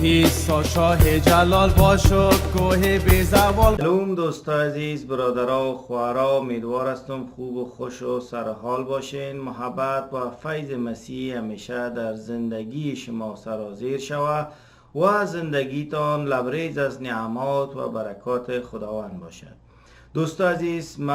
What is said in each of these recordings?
ایسا شاه جلال باشد کوه بی زوال. سلام دوستا عزیز، برادرها و خواهرها، امیدوار هستم خوب و خوش و سرحال باشین. محبت و فیض مسیح همیشه در زندگی شما سرازیر شود و زندگیتان لبریز از نعمات و برکات خداوند باشد. دوستا عزیز، ما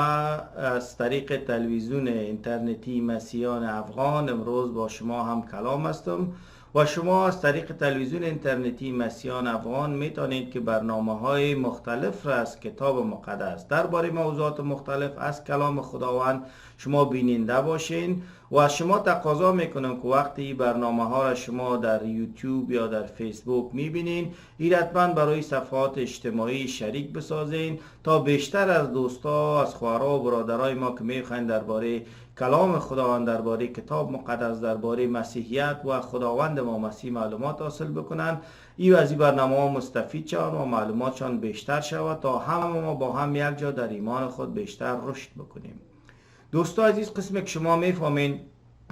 از طریق تلویزیون اینترنتی مسیحیان افغان امروز با شما هم کلام هستم و شما از طریق تلویزیون اینترنتی مسیحیان افغان میتونید که برنامه‌های مختلف را از کتاب مقدس درباره موضوعات مختلف از کلام خداوند شما بیننده باشین و از شما تقاضا میکنم که وقتی برنامه ها را شما در یوتیوب یا در فیسبوک میبینین، این حتما برای صفحات اجتماعی شریک بسازین تا بیشتر از دوستا، از خواهرها و برادرای ما که میخواین درباره کلام خداوند، درباره کتاب مقدس، درباره مسیحیت و خداوند ما مسیح معلومات حاصل بکنن، این از این برنامه ها مستفید شوند و معلوماتشان بیشتر شود تا همه ما با هم یک جا در ایمان خود بیشتر رشد بکنیم. دوستا عزیز، قسمی که شما میفهمین،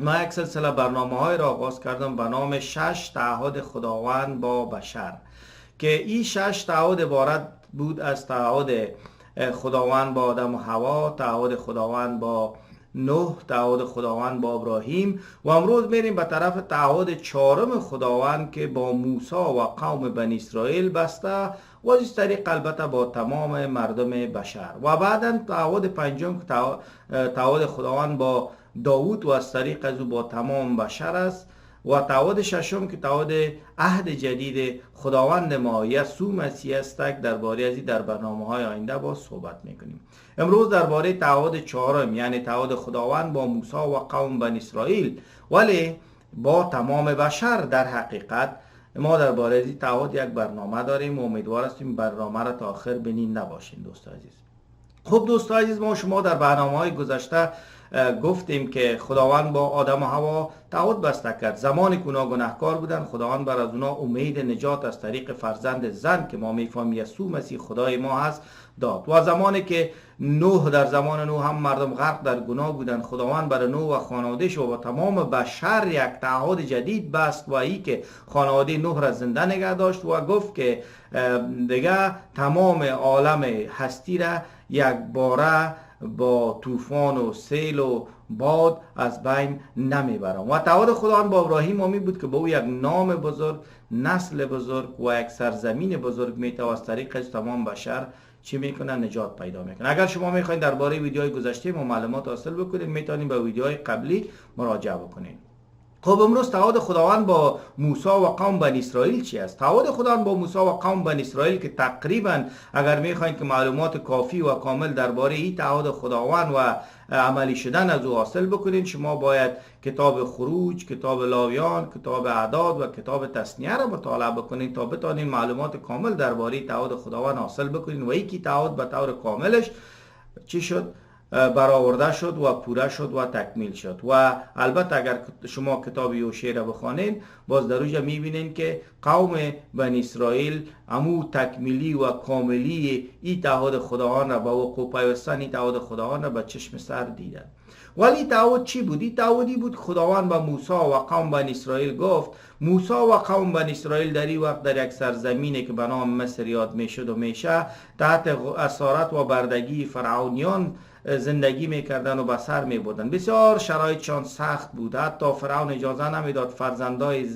ما یک سلسله برنامه های را آغاز کردم به نام 6 تعهد خداوند با بشر، که این 6 تعهد عبارت بود از تعهد خداوند با آدم و حوا، تعهد خداوند با نوح، تعهد خداوند با ابراهیم و امروز میریم به طرف تعهد 4 خداوند که با موسی و قوم بنی اسرائیل بسته و از طریق البته با تمام مردم بشر، و بعدا تعهد 5 تعهد خداوند با داوود و از طریق از او با تمام بشر است، و تعهد 6 که تعهد عهد جدید خداوند ما یسوع مسیح است. درباره ازی در برنامه‌های آینده با صحبت میکنیم. امروز درباره تعهد 4 یعنی تعهد خداوند با موسی و قوم بنی اسرائیل ولی با تمام بشر، در حقیقت ما درباره ازی تعهد یک برنامه داریم و امیدوار هستیم برنامه را تا آخر بیننده باشین. دوستا عزیز، خب دوستا عزیز، ما شما در برنامه‌های گذشته گفتیم که خداوند با آدم و حوا تعهد بسته کرد. زمانی که اونا گناهکار بودن، خداوند بر از اونا امید نجات از طریق فرزند زن که ما میفهمیم یسوع مسیح خدای ما هست داد. و زمانی که نوح، در زمان نوح هم مردم غرق در گناه بودن، خداوند بر نوح و خانواده‌اش و تمام بشر یک تعهد جدید بست و ای که خانواده نوح را زنده نگه داشت و گفت که دیگه تمام عالم هستی را یک باره با طوفان و سیل و باد از بین نمیبرم. و تعهد خداوند با ابراهیم امی بود که با او یک نام بزرگ، نسل بزرگ و یک سرزمین بزرگ میته و از طریق از تمام بشر چی میکنن؟ نجات پیدا میکنن. اگر شما میخواین درباره ویدیوهای گذشته ما معلومات حاصل بکنید، میتونید به ویدیوهای قبلی مراجعه بکنید. خب امروز تعهد خداوند با موسی و قوم بنی اسرائیل چی است؟ تعهد خداوند با موسی و قوم بنی اسرائیل که تقریبا اگر میخواین که معلومات کافی و کامل درباره این تعهد خداوند و عملی شدن از او حاصل بکنید، شما باید کتاب خروج، کتاب لاویان، کتاب اعداد و کتاب تثنیه را مطالعه بکنید تا بتونید معلومات کامل درباره تعهد خداوند حاصل بکنید و این تعهد به طور کاملش چی شد؟ برآورده شد و پوره شد و تکمیل شد. و البته اگر شما کتاب یوشع را بخوانید، باز در اونجا میبینید که قوم بنی اسرائیل امو تکمیلی و کاملی این تعهد خداوند را با وقوع پیوستن این تعهد خداوند را به چشم سر دیدن. ولی تعهد چی بود؟ این تعهدی بود خداوند با موسی و قوم بنی اسرائیل گفت. موسی و قوم بنی اسرائیل در این وقت در یک سرزمینی که به نام مصر یاد میشد و میشه تحت اسارت و بردگی فرعونیان زندگی میکردن و به سر میبردن. بسیار شرایطشان سخت بود، حتی فرعون اجازه نمیداد فرزندای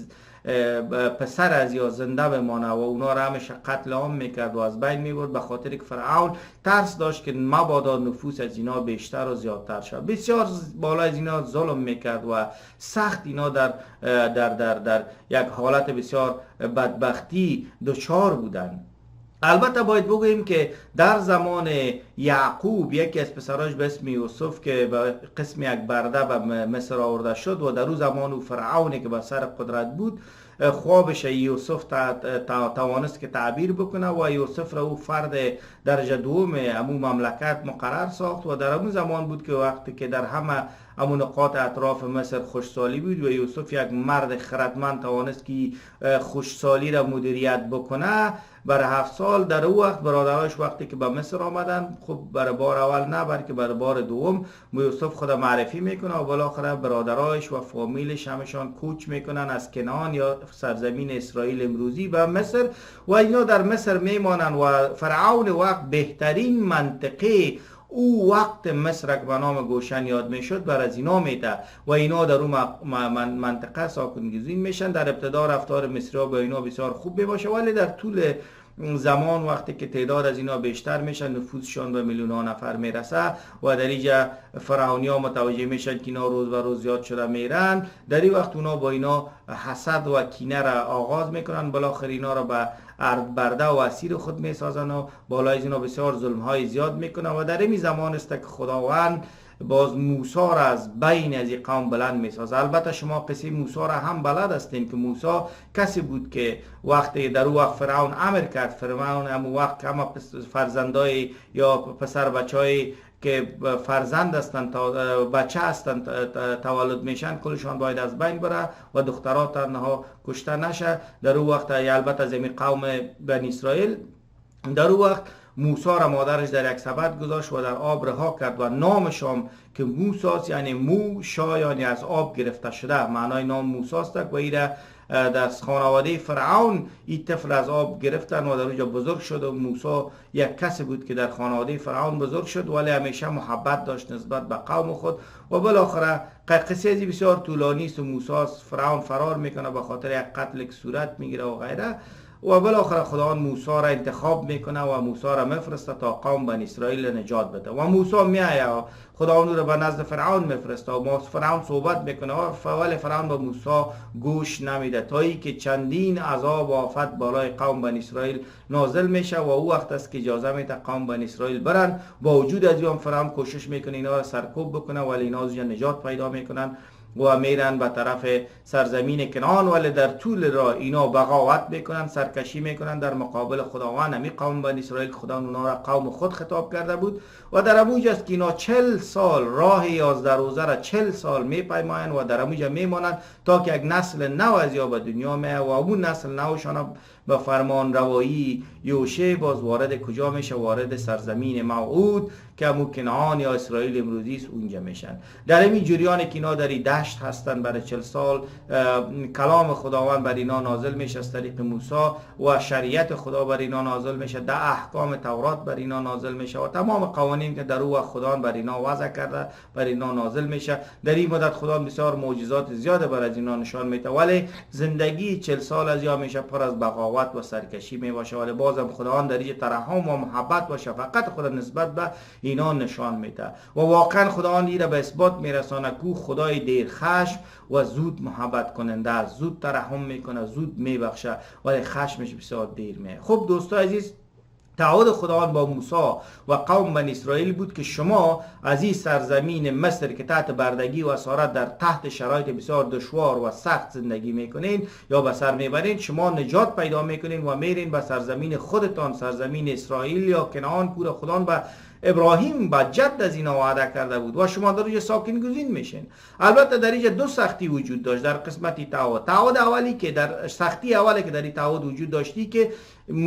پسر از یا زنده بمانه و اونا را همیشه قتل عام میکرد و از بین میبرد، به خاطر که فرعون ترس داشت که مبادا نفوس از اینا بیشتر و زیادتر شد. بسیار بالا از اینا ظلم میکرد و سخت اینا در یک حالت بسیار بدبختی دچار بودند. البته باید بگوییم که در زمان یعقوب یکی از پسراش به اسم یوسف که به قسم یک برده به مصر آورده شد و در اون زمان او فرعونی که به سر قدرت بود خوابش یوسف توانست که تعبیر بکنه و یوسف را او فرد درجه دوم امو مملکت مقرر ساخت و در اون زمان بود که وقتی که در همه همون نقاط اطراف مصر خوشسالی بود و یوسف یک مرد خردمند توانست که خوشسالی را مدیریت بکنه. برای 7 سال در او وقت برادرایش وقتی که به مصر آمدن، خب برای بار اول نه بلکه برای بار دوم یوسف خود معرفی میکنه و بالاخره برادرایش و فامیلش همشان کوچ میکنن از کنعان یا سرزمین اسرائیل امروزی به مصر و اینا در مصر میمانن و فرعون وقت بهترین منطقه او وقت مصر که به نام گوشن یاد میشد بر از اینا میده و اینا در اون منطقه ساکنگزین میشن. در ابتدا رفتار مصری ها با اینا بسیار خوب میباشه، ولی در طول زمان وقتی که تعداد از اینا بیشتر میشن، نفوذشان به میلیون ها نفر میرسه و در اینجا فرعونی ها متوجه میشن که اینا روز و روز زیاد شده میرن، در این وقت اونا با اینا حسد و کینه را آغاز میکنن. بالاخره اینا را به برده و اسیر خود میسازن و بالای اینا بسیار ظلم های زیاد میکنن و در این زمان است که خداوند باز موسی را از بین از این قوم بلند میسازه. البته شما قصه موسی را هم بلد هستین که موسی کسی بود که وقتی در وقت فرعون امر کرد، فرعون هم وقت که همه فرزندای یا پسر بچهای که فرزند هستند بچه هستند تولد میشن کلشان باید از بین بره و دخترها تنها کشته نشه. در اون وقت البته از این قوم بنی اسرائیل در اون وقت موسی را مادرش در یک سبد گذاشت و در آب رها کرد و نامشان که موسی است، یعنی موشا، یعنی از آب گرفته شده، معنای نام موسی است و ایره در خانواده فرعون این طفل از آب گرفتن و در اونجا بزرگ شد و موسی یک کسی بود که در خانواده فرعون بزرگ شد ولی همیشه محبت داشت نسبت به قوم خود و بالاخره قصه ازی بسیار طولانی است و موسی از فرعون فرار میکنه به خاطر یک قتل که صورت میگیره و غیره و بالاخره خداوند موسی را انتخاب میکنه و موسی را میفرسته تا قوم بنی اسرائیل نجات بده و موسی میآید خداوند را به نزد فرعون میفرسته و فرعون صحبت میکنه ولی فرعون به موسی گوش نمیده تا ای که چندین عذاب و آفت بالای قوم بنی اسرائیل نازل میشه و او وقت است که اجازه میده قوم بنی اسرائیل برن. با وجود از این فرعون کوشش میکنه اینا را سرکوب بکنه ولی اینا از نجات پیدا میکنن و میرن به طرف سرزمین کنعان، ولی در طول راه اینا بغاوت میکنن، سرکشی میکنن در مقابل خداوند. همی قوم بنی اسرائیل خداوند اونا را قوم خود خطاب کرده بود و در اموج است که اینا 40 سال راه 11 روزه را 40 سال میپیماین و در اموج میمانند تا که یک نسل نو از یا به دنیا میاد و اون نسل نوشان به فرمان روایی یوشع باز وارد کجا میشه؟ وارد سرزمین موعود که همون کنعان یا اسرائیل امروزی است اونجا میشن. در این جریان که اینا در دشت هستن برای 40 سال کلام خداوند بر اینا نازل میشه از طریق موسی و شریعت خدا بر اینا نازل میشه، ده احکام تورات بر اینا نازل میشه و تمام قوانین که در او خداوند بر اینا وضع کرده بر اینا نازل میشه. در این مدت خداوند بسیار معجزات زیاده بر از اینا نشان میده ولی زندگی 40 سال از یا میشه پر از بغاوت و سرکشی میباشه ولی بازم خداوند در این ترحم و محبت و شفقت خود نسبت به اینا نشان میده و واقعا خداوند این را به اثبات میرسانه که خدای دیر خشم و زود محبت کننده است، زود ترحم میکنه، زود میبخشه ولی خشمش بسیار دیر میاد. خب دوستان عزیز، تعهد خداوند با موسی و قوم بنی اسرائیل بود که شما از این سرزمین مصر که تحت بردگی و اسارت در تحت شرایط بسیار دشوار و سخت زندگی میکنین یا به سر میبرین، شما نجات پیدا میکنین و میرین به سرزمین خودتان، سرزمین اسرائیل یا کنعان پور خداوند به ابراهیم با جد از اینا وعده کرده بود و شما در اینجا ساکن گزین میشین. البته در اینجا دو سختی وجود داشت در قسمتی تعهد اولی که در سختی اولی که در این تعهد وجود داشتی که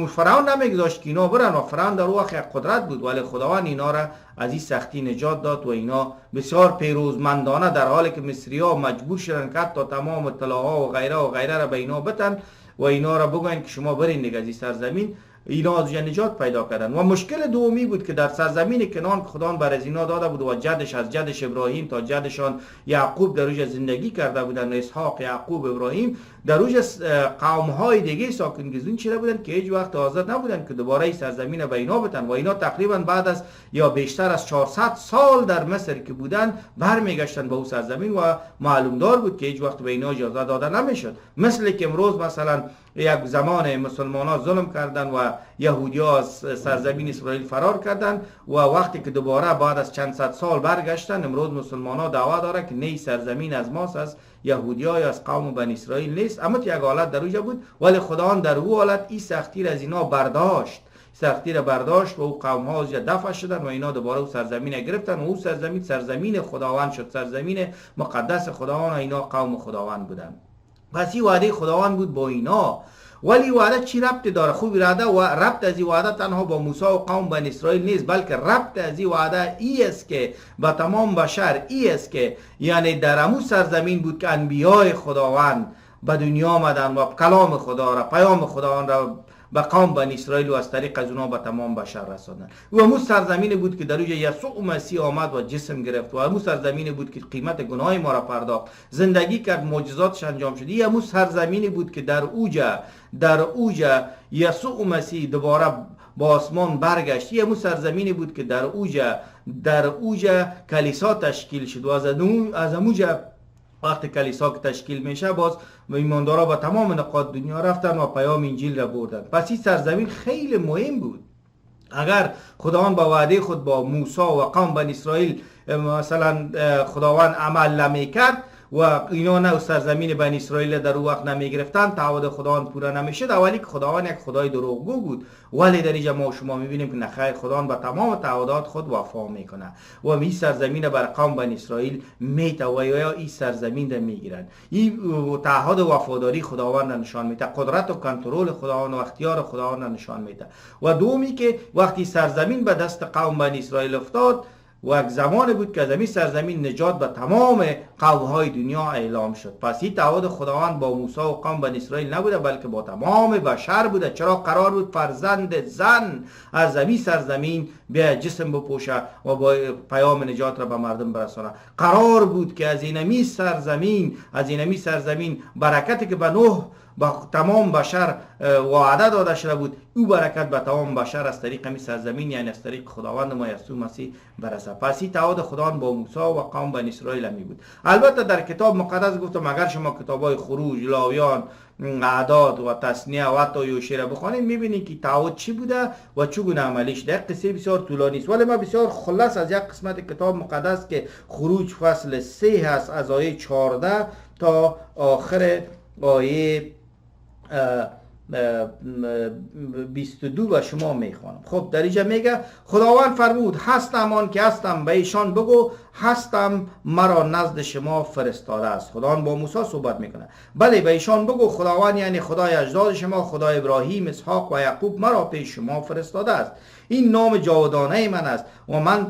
فرعون نمیگذاشت که اینا برن و فرعون در وقت یک قدرت بود ولی خداوند اینا را از این سختی نجات داد و اینا بسیار پیروزمندانه در حالی که مصری ها مجبور شدن که تا تمام طلاها و غیره را به اینا بتن و اینا را بگوین که شما برین دیگه از این سرزمین، اینا از نجات پیدا کردن. و مشکل دومی بود که در سرزمین کنعان که خداوند بر از اینا داده بود و جدش از جدش ابراهیم تا جدشان یعقوب در اوج زندگی کرده بودن، اسحاق، یعقوب، ابراهیم، در اوج قوم های دیگه ساکن گزین شده بودن که هیچ وقت حاضر نبودن که دوباره این سرزمین به اینا بتن و اینا تقریبا بعد از یا بیشتر از 400 سال در مصر که بودن برمیگشتن به اون سرزمین و معلوم دار بود که هیچ وقت به اینا اجازه داده نمیشد. مثل که امروز مثلا یک زمان مسلمان ها ظلم کردن و یهودی ها از سرزمین اسرائیل فرار کردن و وقتی که دوباره بعد از چند صد سال برگشتن، امروز مسلمان ها دعوا دارن که نه سرزمین از ماست، از یهودی ها یا از قوم بنی اسرائیل نیست. اما یک حالت در اونجا بود ولی خداوند در او حالت این سختی را از اینا برداشت، سختی را برداشت و او قوم ها از دفع شدن و اینا دوباره او سرزمین گرفتن و او سرزمین خداوند شد، سرزمین مقدس خداوند و اینا قوم خداوند بودن. پس این وعده خداوند بود با اینا. ولی وعده چی ربط داره؟ خوب اراده و ربط از این وعده تنها با موسی و قوم بنی اسرائیل نیست، بلکه ربط از این وعده ای است که با تمام بشر ای است که یعنی در امو سرزمین بود که انبیای خداوند به دنیا آمدن و کلام خدا را، پیام خداوند را به قوم بنی اسرائیل و از طریق از اونها به تمام بشر رساندن. و امو سرزمین بود که در اوج یسوع مسیح آمد و جسم گرفت و امو سرزمین بود که قیمت گناه ما را پرداخت، زندگی کرد، معجزاتش انجام شد. این امو سرزمین بود که در اوج یسوع مسیح دوباره با آسمان برگشت. این امو سرزمین بود که در اوج کلیسا تشکیل شد و از اموج وقتی کلیسا که تشکیل میشه باز ایماندارا به تمام نقاط دنیا رفتن و پیام انجیل را بردن. پس این سرزمین خیلی مهم بود. اگر خداوند با وعده خود با موسی و قوم بنی اسرائیل مثلا خداوند عمل نمیکرد و اینا نه سرزمین بنی اسرائیل در اون وقت نمی گرفتن، تعهد خداوند پورا نمیشد، اولی که خداوند یک خدای دروغگو بود. ولی در اینجا ما شما میبینیم که نخیر، خداوند با تمام تعهدات خود وفا میکنه و این سرزمین بر قوم بنی اسرائیل میته و یا این سرزمین را میگیرن. این تعهد وفاداری خداوند نشان میده، قدرت و کنترل خداوند و اختیار خداوند نشان میده. و دومی که وقتی سرزمین به دست قوم بنی اسرائیل افتاد و یک زمان بود که از این سرزمین نجات به تمام قوم‌های دنیا اعلام شد. پس این تعهد خداوند با موسی و قوم بنی اسرائیل نبوده، بلکه با تمام بشر بوده. چرا؟ قرار بود فرزند زن از این سرزمین بیا جسم بپوشه و با پیام نجات را به مردم برسانه. قرار بود که از این سرزمین برکتی که به نوح با تمام بشر وعده داده شده بود، او برکت به تمام بشر از طریق می سرزمین یعنی از طریق خداوند ما یسوع مسیح برسه. پس این تعهد خداوند با موسی و قوم بنی اسرائیل می بود. البته در کتاب مقدس گفتم اگر شما کتابای خروج، لاویان، اعداد و تثنیه و حتی یوشع را بخوانید میبینید که تعهد چی بوده و چگونه عملیش. در قصه بسیار طولانی است ولی ما بسیار خلاص از یک قسمت کتاب مقدس که خروج فصل 3 هست از آیه 14 تا آخر آیه 22 و شما میخوانم. خب در اینجا میگه خداوند فرمود هستم آن که هستم، به ایشان بگو هستم مرا نزد شما فرستاده است. خداوند با موسی صحبت میکنه. بله به ایشان بگو خداوند یعنی خدای اجداد شما، خدای ابراهیم، اسحاق و یعقوب مرا پیش شما فرستاده است. این نام جاودانه من است و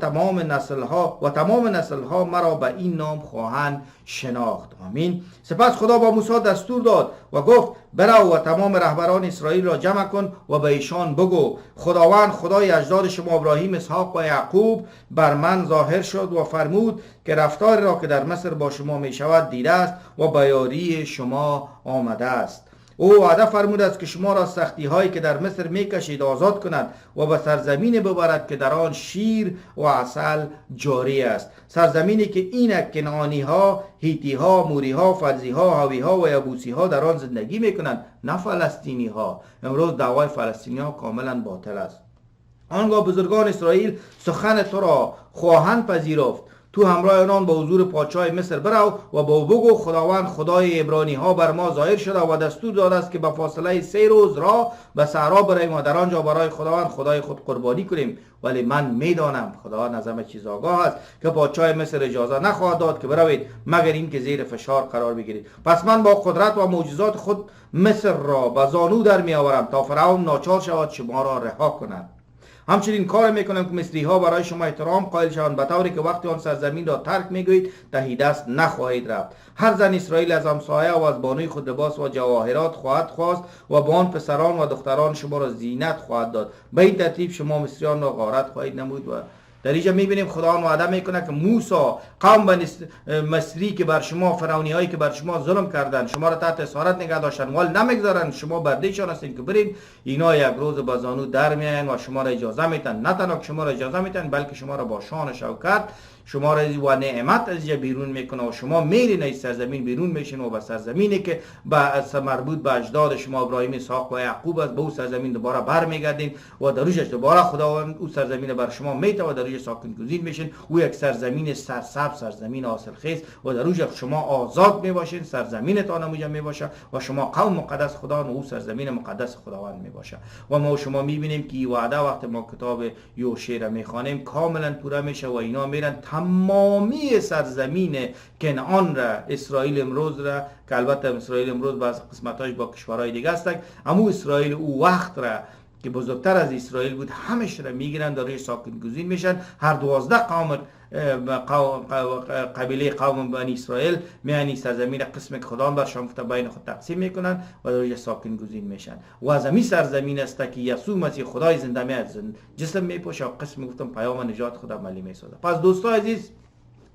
تمام نسل ها مرا به این نام خواهند شناخت. آمین. سپس خدا با موسی دستور داد و گفت برو و تمام رهبران اسرائیل را جمع کن و به ایشان بگو خداوند خدای اجداد شما ابراهیم، اسحاق و یعقوب بر من ظاهر شد و فرمود که رفتار را که در مصر با شما می شود دیده است و به یاری شما آمده است. او وعده فرموده است که شما را سختی هایی که در مصر میکشید آزاد کند و به سرزمین ببرد که در آن شیر و عسل جاری است، سرزمینی که اینک کنعانی ها، هیتی ها، موری ها، فرزی ها، هاوی ها و یبوسی ها در آن زندگی میکنند، نه فلسطینی ها. امروز دعوای فلسطینی ها کاملا باطل است. آنگاه بزرگان اسرائیل سخن تو را خواهند پذیرفت. تو همراه آنان به حضور پادشاه مصر برو و با او بگو خداوند خدای عبرانی ها بر ما ظاهر شده و دستور داده است که به فاصله 3 روز را به صحرا برویم و در آنجا برای خداوند خدای خود قربانی کنیم. ولی من میدانم خداوند از همه چیز آگاه است که پادشاه مصر اجازه نخواهد داد که بروید مگر اینکه زیر فشار قرار بگیرید. پس من با قدرت و معجزات خود مصر را به زانو در می آورم تا فرعون ناچار شود شما را رها کند. همچنین کار میکنم که مصری ها برای شما احترام قائل شوند، به طوری که وقتی آن سرزمین را ترک میگویید تهی دست نخواهید رفت. هر زن اسرائیل از همسایه و از بانوی خود لباس و جواهرات خواهد خواست و با آن پسران و دختران شما را زینت خواهد داد. به این ترتیب شما مصریان را غارت خواهید نمود. و در اینجا میبینیم خداوند وعده میکنه که موسی قوم مصری که بر شما، فرعونی هایی که بر شما ظلم کردن، شما را تحت اسارت نگه داشتن ولی نمیگذارن شما بردهشان هستین که برین، اینا یک روز با زانو در میاین و شما را اجازه میتن. نه تنها شما را اجازه میتن بلکه شما را با شان و شوکت شما را و نعمت از اینجا بیرون میکنه و شما میرین از سرزمین بیرون میشین و به سرزمینی که مربوط به اجداد شما ابراهیم، اسحاق و یعقوب است، به اون سرزمین دوباره برمیگردین و در روش دوباره خداوند اون سرزمین بر شما میته و در روش ساکن گزین میشین. او یک سرزمین سرسبز، سرزمین حاصلخیز و در روش شما آزاد میباشین، سرزمینتان اونجا میباشه و شما قوم مقدس خدا و او سرزمین مقدس خداوند میباشه. و ما شما میبینیم که این وعده وقت ما کتاب یوشع را میخوانیم کاملا پورا میشه و اینا میرن تمامی سرزمین کنعان را، اسرائیل امروز را، که البته اسرائیل امروز بعض قسمتاش با کشورهای دیگه است، اما اسرائیل او وقت را که بزرگتر از اسرائیل بود همش را میگیرن، در روی ساکن گزین میشن. هر 12 قبیله قوم بنی اسرائیل میانی سرزمین قسم که خدا برشان گفته بین خود تقسیم میکنن و در روی ساکن گزین میشن. و از همین سرزمین است که یسوع مسیح خدای زنده میاد جسم میپوشه و قسم گفتم پیام نجات خود عملی میسازه. پس دوستان عزیز،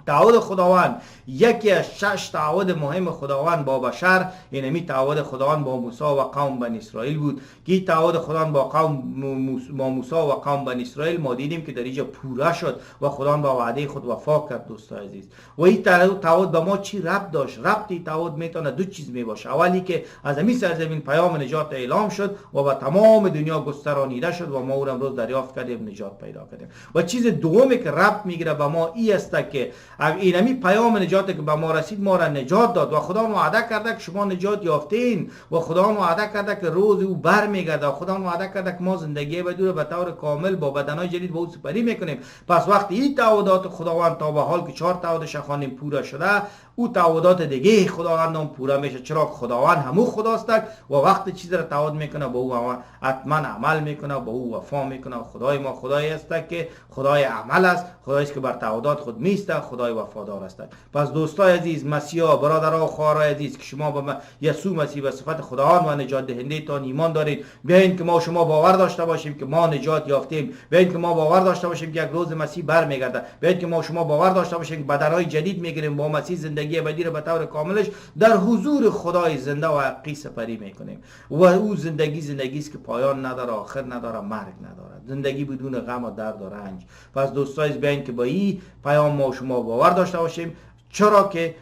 تعهد خداوند یکی از 6 تعهد مهم خداوند با بشر، یعنی تعهد خداوند با موسی و قوم بنی اسرائیل بود که تعهد خداوند با موسی و قوم بنی اسرائیل ما دیدیم که در اینجا پورا شد و خداوند با وعده خود وفا کرد. دوستان عزیز، و این تعهد به ما چی ربط داشت؟ ربط این تعهد میتونه دو چیز میباشه. اولی که از همین سرزمین پیام نجات اعلام شد و به تمام دنیا گسترانیده شد و ما او امروز دریافت کردیم، نجات پیدا کردیم. و چیز دومی که ربط میگیره به ما این است که اینمی پیام نجات که به ما رسید ما را نجات داد و خدا وعده کرده که شما نجات یافتین و خدا وعده کرده که روز او برمیگرده و خدا وعده کرده که ما زندگی بدون به طور کامل با بدنهای جدید با او سپری میکنیم. پس وقتی این تعهدات خداوند تا به حال که 4 تعهدش خوانیم پورا شده، او تعهدات دیگه خداوند هم پورا میشه، چرا خداوند همو خداست و وقتی چیز را تعهد میکنه با او حتما عمل میکنه، با او وفا میکنه. خدای ما خدایی است که خدای عمل است، خدایی است که بر تعهدات خود میسته، خدای وفادار است. پس دوستای عزیز، مسیحا، برادرها و خواهرای عزیز که شما به یسوع مسیح به صفت خداوند و نجات دهنده تان ایمان دارید، بیاین که ما شما باور داشته باشیم که ما نجات یافتیم، بیاین که ما باور داشته باشیم که یک روز مسیح برمیگرده، بیاین که ما شما باور داشته باشیم که بدنهای جدید میگیریم با مسیح زندگی ابدی را به طور کاملش در حضور خدای زنده و حقیقی سپری میکنیم. و او زندگی است که پایان نداره، آخر نداره، مرگ نداره، زندگی بدون غم و درد و رنج. پس دوستای بیاین که با این پیام ما شما باور داشته باشیم، چرا که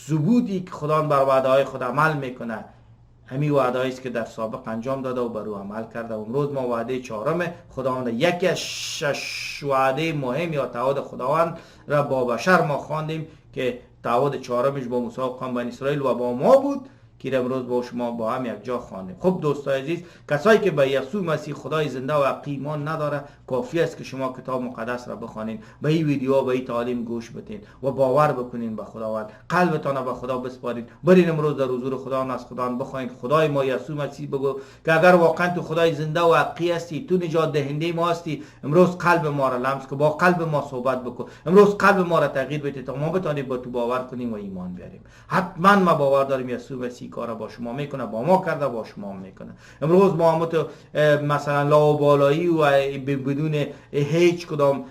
ثبوتی که خدا بر وعده‌های خود عمل میکنه همین وعده‌ای است که در سابق انجام داده و بر او عمل کرده. امروز ما وعده 4 خداوند، یکی از 6 وعده مهم یا تعهد خداوند را با بشر ما خواندیم که تعهد 4 با موسی و قوم بنی اسرائیل و با ما بود که امروز با شما با هم یک جا خوانیم. خب دوستای عزیز، کسایی که به یسوع مسیح خدای زنده و حقیقی ایمان نداره، کافی است که شما کتاب مقدس را بخوانید، به این ویدیو به این تعالیم گوش بدین و باور بکنین به خداوند، قلبتان را به خدا بسپارید. برین امروز در حضور خداوند از خداوند بخواین خدای ما یسوع مسیح بگو که اگر واقعا تو خدای زنده و حقیقی هستی، تو نجات دهنده ما هستی، امروز قلب ما را لمس کن، با قلب ما صحبت بکن، امروز قلب ما را تغییر بده تا ما بتونیم با تو باور کنیم و ایمان بیاریم. حتما ما باور داریم یسوع مسیح کارا با شما میکنه، با ما کرده، با شما میکنه. امروز ما هم تو مثلا لاوبالایی و بدون هیچ کدام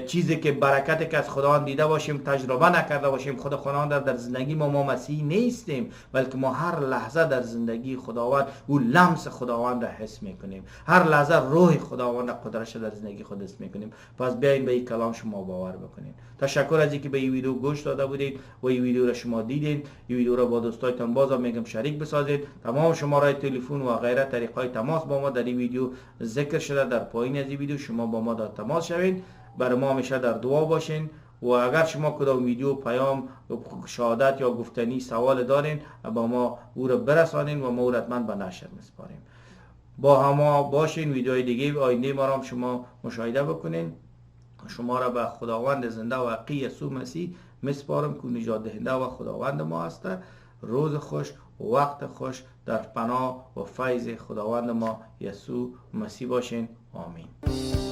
چیزی که برکتی که از خداوند دیده باشیم تجربه نکرده باشیم، خود خداوند در زندگی ما مسیحی نیستیم، بلکه ما هر لحظه در زندگی خداوند و لمس خداوند را حس میکنیم، هر لحظه روح خداوند قدرتش در زندگی خود حس میکنیم. پس بیاین به این کلام شما باور بکنید. تشکر از اینکه به این ویدیو گوش داده بودید و این ویدیو را شما دیدین. این ویدیو را با دوستایتان بازم میگم شریک بسازید. تمام شماره تلفن و غیره طریقهای تماس با ما در این ویدیو ذکر شده، در پایین از این ویدیو شما با ما در تماس شوید، برای ما همیشه در دعا باشین. و اگر شما کدام ویدیو، پیام، شهادت یا گفتنی سوال دارین با ما او را برسانین و ما حتما به نشر میسپاریم. با هم باشین. ویدیوهای دیگه آینده ما را شما مشاهده بکنین. شما را به خداوند زنده و حقیقی یسوع مسیح میسپارم که نجات دهنده و خداوند ما است. روز خوش، وقت خوش در پناه و فیض خداوند ما یسوع مسیح باشین. آمین.